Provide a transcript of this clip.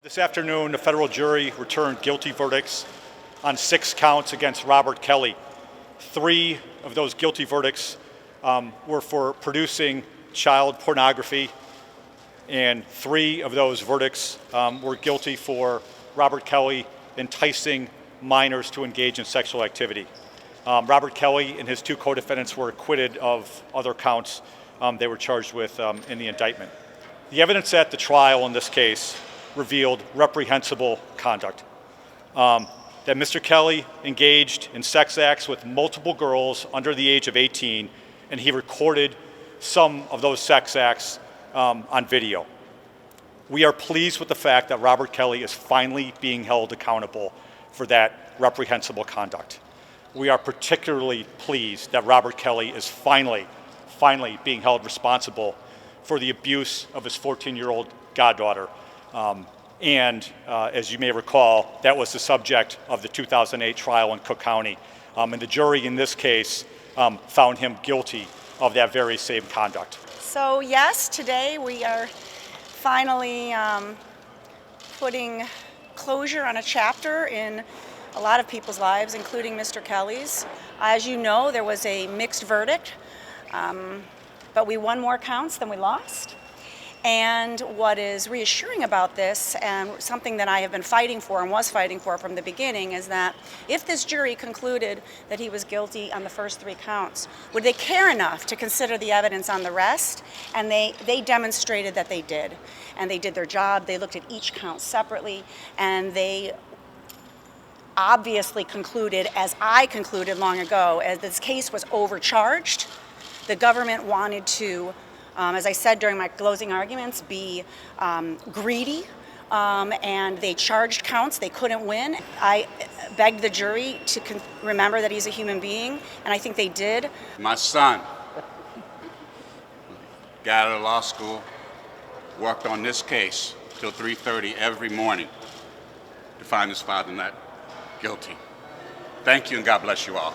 This afternoon, the federal jury returned guilty verdicts on 6 counts against Robert Kelly. 3 of those guilty verdicts were for producing child pornography, and 3 of those verdicts were guilty for Robert Kelly enticing minors to engage in sexual activity. Robert Kelly and his 2 co-defendants were acquitted of other counts they were charged with in the indictment. The evidence at the trial in this case revealed reprehensible conduct. That Mr. Kelly engaged in sex acts with multiple girls under the age of 18, and he recorded some of those sex acts on video. We are pleased with the fact that Robert Kelly is finally being held accountable for that reprehensible conduct. We are particularly pleased that Robert Kelly is finally being held responsible for the abuse of his 14-year-old goddaughter. As you may recall, that was the subject of the 2008 trial in Cook County. And the jury in this case found him guilty of that very same conduct. So yes, today we are finally putting closure on a chapter in a lot of people's lives, including Mr. Kelly's. As you know, there was a mixed verdict, but we won more counts than we lost. And what is reassuring about this, and something that I have been fighting for and was fighting for from the beginning, is that if this jury concluded that he was guilty on the first 3 counts, would they care enough to consider the evidence on the rest? And they demonstrated that they did. And they did their job. They looked at each count separately, and they obviously concluded, as I concluded long ago, as this case was overcharged. The government wanted to, as I said during my closing arguments, be greedy, and they charged counts they couldn't win. I begged the jury to remember that he's a human being, and I think they did. My son got out of law school, worked on this case till 3:30 every morning to find his father not guilty. Thank you, and God bless you all.